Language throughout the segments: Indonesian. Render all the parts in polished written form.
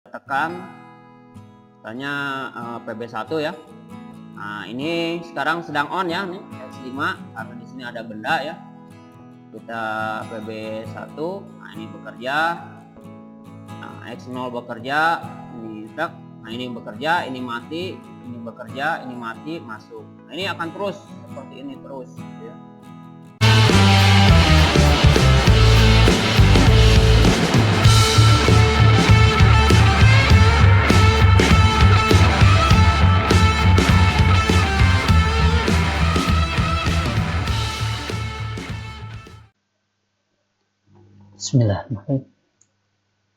tekan misalnya PB1 ya. Nah, ini sekarang sedang on ya, nih X5 karena di sini ada benda ya. Kita PB1, nah ini bekerja. Nah, X0 bekerja, ini truk. Nah, ini bekerja, ini mati, ini bekerja, ini mati, masuk. Nah, ini akan terus seperti ini terus ya. Bismillahirrahmanirrahim.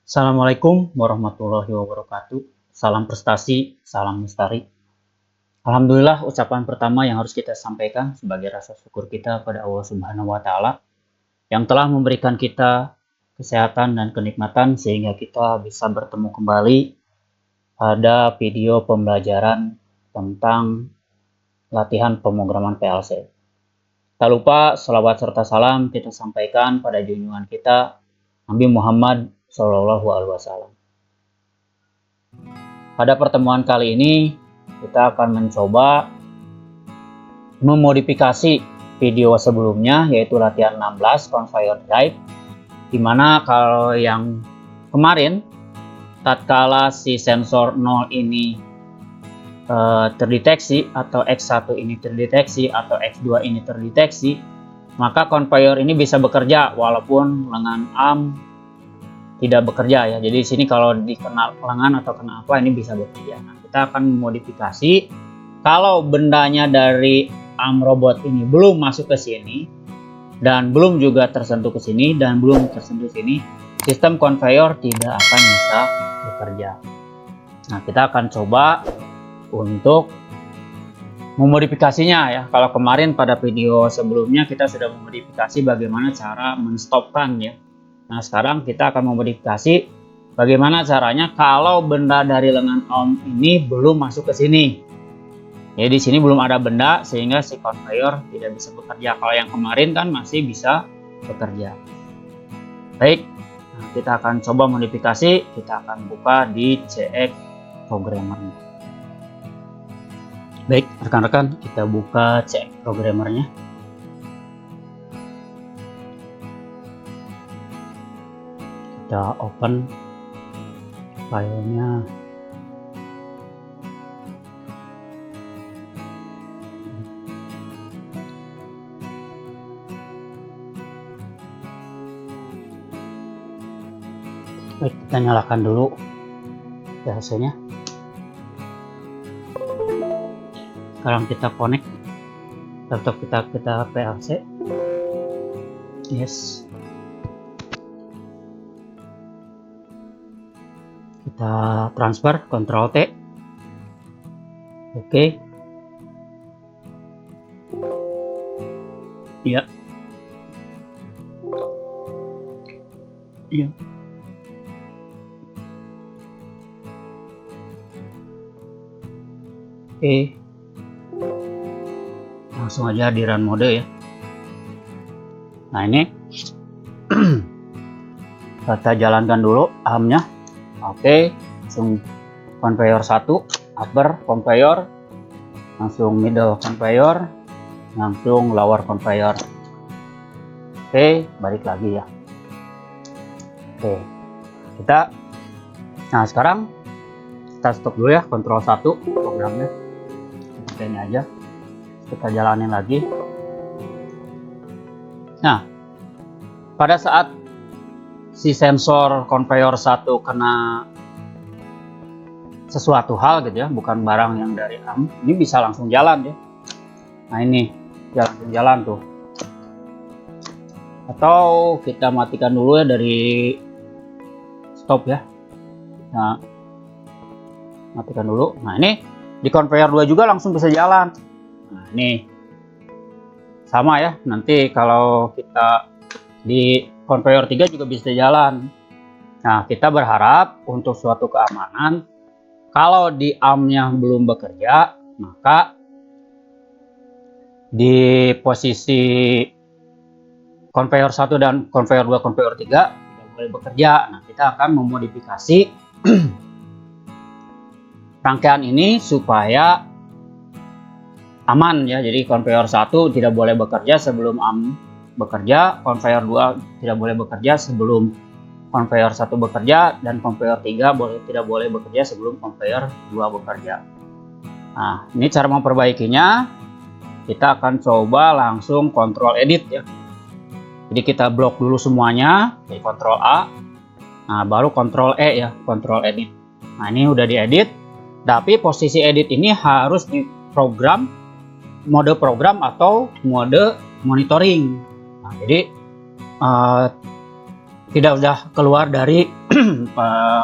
Assalamualaikum warahmatullahi wabarakatuh. Salam prestasi, salam lestari. Alhamdulillah, ucapan pertama yang harus kita sampaikan sebagai rasa syukur kita pada Allah Subhanahu wa Ta'ala yang telah memberikan kita kesehatan dan kenikmatan sehingga kita bisa bertemu kembali pada video pembelajaran tentang latihan pemrograman PLC. Tak lupa salawat serta salam kita sampaikan pada junjungan kita Nabi Muhammad SAW. Pada pertemuan kali ini kita akan mencoba memodifikasi video sebelumnya, yaitu latihan 16 conveyor drive, dimana kalau yang kemarin tatkala si sensor 0 ini terdeteksi atau X1 ini terdeteksi atau X2 ini terdeteksi, maka conveyor ini bisa bekerja walaupun lengan arm tidak bekerja ya. Jadi di sini kalau dikena lengan atau kena apa ini bisa bekerja. Nah, kita akan memodifikasi kalau bendanya dari arm robot ini belum masuk ke sini dan belum juga tersentuh ke sini dan belum tersentuh sini, sistem conveyor tidak akan bisa bekerja. Nah, kita akan coba untuk memodifikasinya ya. Kalau kemarin pada video sebelumnya kita sudah memodifikasi bagaimana cara menstopkan ya. Nah, sekarang kita akan memodifikasi bagaimana caranya kalau benda dari lengan arm ini belum masuk ke sini. Ya, di sini belum ada benda sehingga si conveyor tidak bisa bekerja. Kalau yang kemarin kan masih bisa bekerja. Baik, nah, kita akan coba modifikasi. Kita akan buka di CX Programmer. Baik, rekan-rekan, kita buka CX Programmer-nya. Kita open filenya. Baik, kita nyalakan dulu PLC-nya. Sekarang kita connect laptop kita PLC. Yes. Kita transfer Ctrl T. Oke. Ya. Ya. Oke. Langsung aja di run mode ya. Nah, ini kita jalankan dulu armnya. Oke, langsung conveyor 1 upper conveyor, langsung middle conveyor, langsung lower conveyor. Oke, balik lagi ya. Oke, nah sekarang kita stop dulu ya, Ctrl 1 programnya. Seperti ini aja. Kita jalanin lagi. Nah, pada saat si sensor conveyor 1 kena sesuatu hal gitu ya, bukan barang yang dari arm, ini bisa langsung jalan ya. Nah, ini langsung jalan tuh. Atau kita matikan dulu ya dari stop ya. Nah, matikan dulu. Nah, ini di conveyor 2 juga langsung bisa jalan. Nah, ini sama ya, nanti kalau kita di conveyor 3 juga bisa jalan. Nah, kita berharap untuk suatu keamanan, kalau di armnya belum bekerja, maka di posisi conveyor 1 dan conveyor 2, conveyor 3 tidak boleh bekerja. Nah, kita akan memodifikasi rangkaian ini supaya aman ya. Jadi conveyor 1 tidak boleh bekerja sebelum bekerja, conveyor 2 tidak boleh bekerja sebelum conveyor 1 bekerja, dan conveyor 3 tidak boleh bekerja sebelum conveyor 2 bekerja. Nah, ini cara memperbaikinya. Kita akan coba langsung kontrol edit ya. Jadi kita blok dulu semuanya, jadi kontrol A. Nah, baru kontrol E ya, kontrol edit. Nah, ini udah diedit. Tapi posisi edit ini harus di program, mode program atau mode monitoring. Nah, jadi tidak udah keluar dari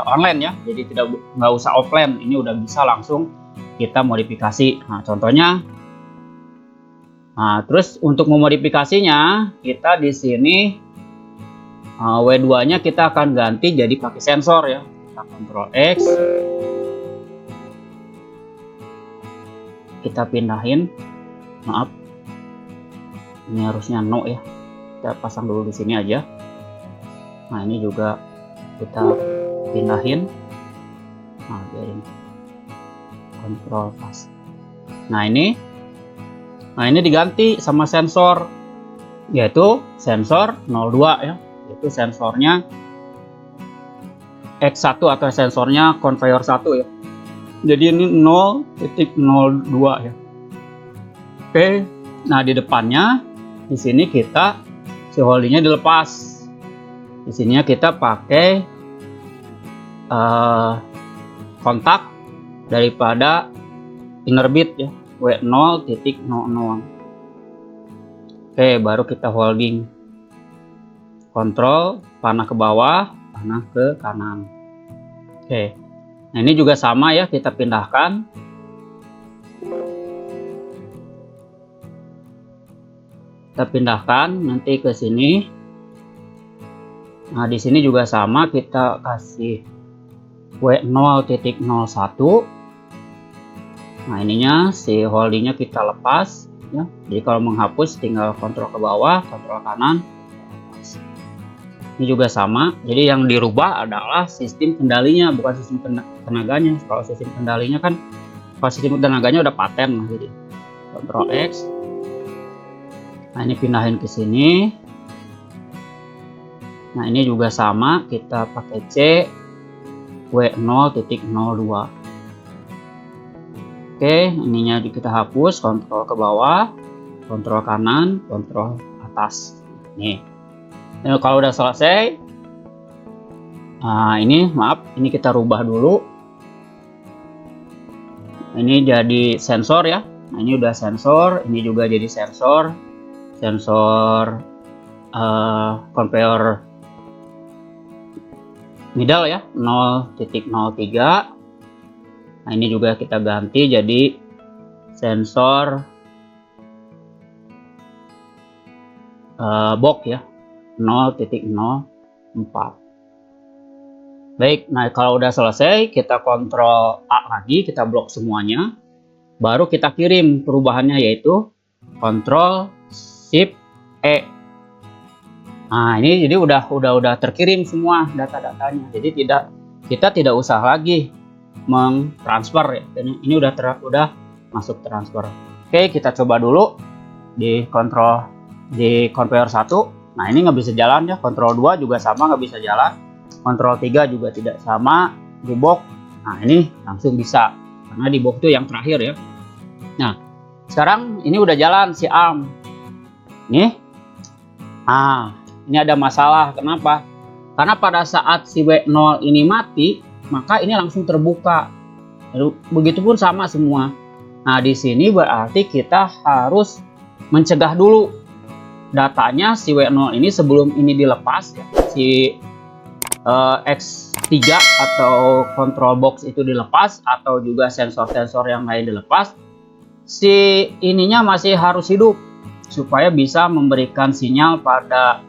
online ya, jadi nggak usah offline. Ini udah bisa langsung kita modifikasi. Nah, contohnya, terus untuk memodifikasinya kita di sini W2-nya kita akan ganti jadi pakai sensor ya. Kita Ctrl X, kita pindahin. Maaf, ini harusnya no ya, kita pasang dulu di sini aja. Nah, ini juga kita pindahin. Nah, biarin kontrol pas. Nah, ini diganti sama sensor, yaitu sensor 02 ya, yaitu sensornya X1 atau sensornya conveyor 1 ya. Jadi ini 0.02 ya. Oke, nah di depannya di sini kita si holdingnya dilepas. Di sininya kita pakai kontak daripada inner bit ya, W0.00. Oke, baru kita holding. Kontrol panah ke bawah, panah ke kanan. Oke, nah ini juga sama ya, kita pindahkan. Kita pindahkan nanti ke sini. Nah, di sini juga sama, kita kasih W0.01. Nah, ininya si holdingnya kita lepas ya. Jadi kalau menghapus tinggal kontrol ke bawah, kontrol kanan. Ini juga sama. Jadi yang dirubah adalah sistem kendalinya, bukan sistem tenaganya. Kalau sistem kendalinya kan, kalau sistem tenaganya udah paten lah. Jadi kontrol X. Nah, ini pindahin ke sini. Nah, ini juga sama, kita pakai C W0.02. Oke, ininya kita hapus, kontrol ke bawah, kontrol kanan, kontrol atas. Nih. Nah, kalau udah selesai, nah ini maaf, ini kita rubah dulu. Ini jadi sensor ya. Nah, ini udah sensor, ini juga jadi sensor conveyor middle ya, 0.03. Nah, ini juga kita ganti jadi sensor box ya, 0.04. Baik, nah kalau udah selesai kita kontrol A lagi, kita blok semuanya. Baru kita kirim perubahannya, yaitu kontrol shift E. Nah, ini jadi udah terkirim semua data-datanya. Jadi kita tidak usah lagi mengtransfer ya. Ini udah masuk transfer. Oke, kita coba dulu di conveyor 1. Nah, ini nggak bisa jalan ya. Kontrol 2 juga sama, nggak bisa jalan. Kontrol 3 juga tidak sama di box. Nah, ini langsung bisa karena di box itu yang terakhir ya. Nah, sekarang ini udah jalan si ARM. Nih. Ini ada masalah. Kenapa? Karena pada saat si W0 ini mati, maka ini langsung terbuka. Begitupun sama semua. Nah, di sini berarti kita harus mencegah dulu datanya si W0 ini sebelum ini dilepas ya. Si X3 atau control box itu dilepas, atau juga sensor-sensor yang lain dilepas. Si ininya masih harus hidup supaya bisa memberikan sinyal pada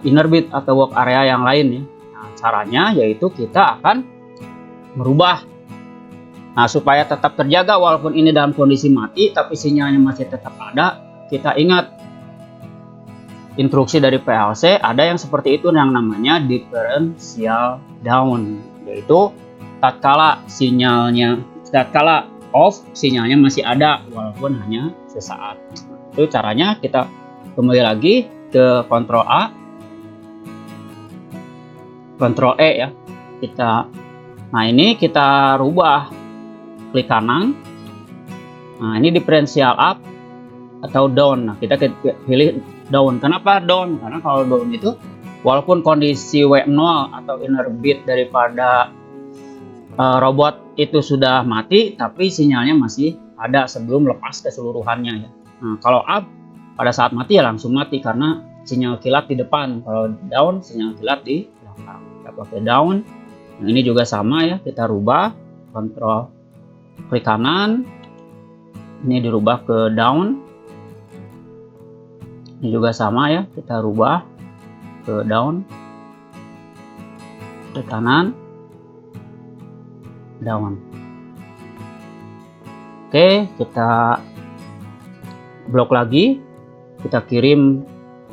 inner bit atau work area yang lain ya. Nah, caranya yaitu kita akan merubah. Nah, supaya tetap terjaga walaupun ini dalam kondisi mati tapi sinyalnya masih tetap ada, kita ingat instruksi dari PLC ada yang seperti itu yang namanya differential down, yaitu tatkala off, sinyalnya masih ada walaupun hanya sesaat. Itu caranya. Kita kembali lagi ke Ctrl A, Ctrl E ya. Nah ini kita rubah, klik kanan. Nah ini diferensial up atau down. Nah kita pilih down. Kenapa down? Karena kalau down itu walaupun kondisi W0 atau inner bit daripada robot itu sudah mati, tapi sinyalnya masih ada sebelum lepas keseluruhannya ya. Nah kalau up pada saat mati ya langsung mati karena sinyal kilat di depan. Kalau down, sinyal kilat di belakang. Kita pakai down. Nah, ini juga sama ya, kita rubah, klik kanan, ini dirubah ke down. Ini juga sama ya, kita rubah ke down, klik kanan, down. Oke, kita blok lagi, kita kirim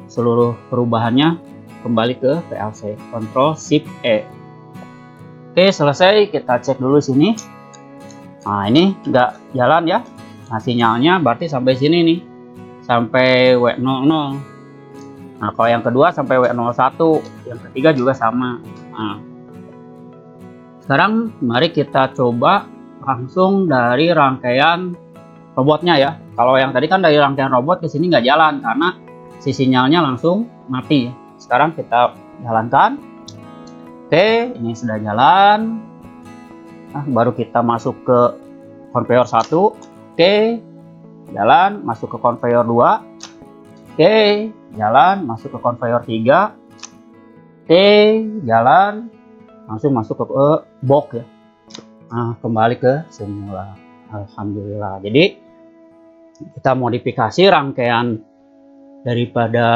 seluruh perubahannya kembali ke PLC, Ctrl Shift E. Oke, selesai. Kita cek dulu sini. Nah ini nggak jalan ya. Nah sinyalnya berarti sampai sini nih, sampai W00. Nah kalau yang kedua sampai W01, yang ketiga juga sama. Nah sekarang mari kita coba langsung dari rangkaian robotnya ya. Kalau yang tadi kan dari rangkaian robot ke sini nggak jalan karena si sinyalnya langsung mati. Sekarang kita jalankan. Oke, ini sudah jalan. Nah, baru kita masuk ke konveyor 1. Oke, jalan, masuk ke konveyor 2. Oke, jalan, masuk ke konveyor 3. Oke, jalan, langsung masuk ke box ya. Nah, kembali ke semula. Alhamdulillah. Jadi kita modifikasi rangkaian daripada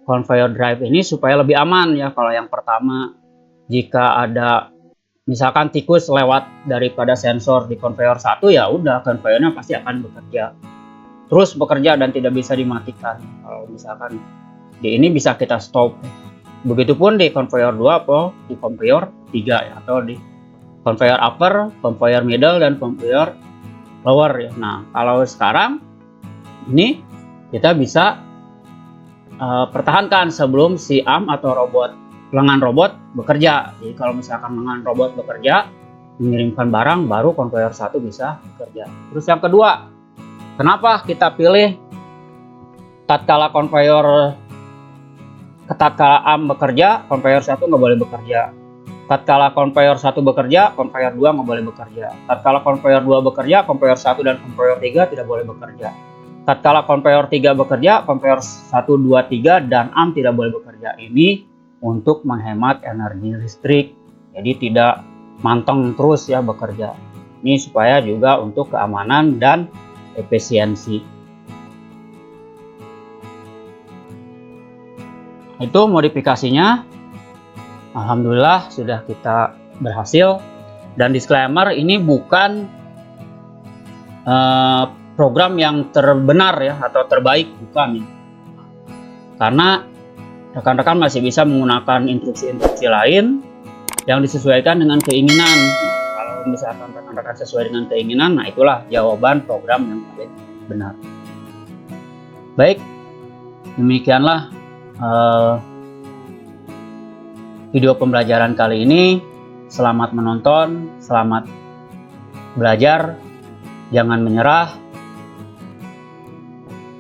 conveyor drive ini supaya lebih aman ya. Kalau yang pertama, jika ada misalkan tikus lewat daripada sensor di konveyor 1, ya udah konveyornya pasti akan terus bekerja dan tidak bisa dimatikan. Kalau misalkan di ini bisa kita stop. Begitupun di konveyor 2 atau di konveyor 3 ya, atau di konveyor upper, konveyor middle, dan konveyor lower ya. Nah kalau sekarang ini kita bisa pertahankan sebelum si arm atau lengan robot bekerja. Jadi kalau misalkan lengan robot bekerja mengirimkan barang, baru konveyor 1 bisa bekerja. Terus yang kedua, kenapa kita pilih tatkala arm bekerja, konveyor 1 nggak boleh bekerja. Tatkala konveyor 1 bekerja, konveyor 2 nggak boleh bekerja. Tatkala konveyor 2 bekerja, konveyor 1 dan konveyor 3 tidak boleh bekerja. Tatkala konveyor 3 bekerja, konveyor 1, 2, 3 dan arm tidak boleh bekerja. Ini untuk menghemat energi listrik, jadi tidak manteng terus ya bekerja. Ini supaya juga untuk keamanan dan efisiensi. Itu modifikasinya. Alhamdulillah sudah kita berhasil. Dan disclaimer, ini bukan program yang terbenar ya atau terbaik, bukan ya. Karena rekan-rekan masih bisa menggunakan instruksi-instruksi lain yang disesuaikan dengan keinginan. Kalau misalkan rekan-rekan sesuai dengan keinginan, nah itulah jawaban program yang paling benar. Baik, demikianlah video pembelajaran kali ini. Selamat menonton, selamat belajar, jangan menyerah,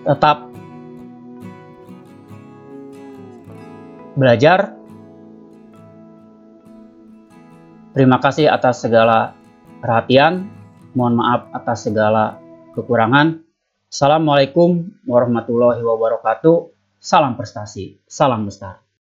tetap belajar. Terima kasih atas segala perhatian. Mohon maaf atas segala kekurangan. Assalamualaikum warahmatullahi wabarakatuh. Salam prestasi, salam besar.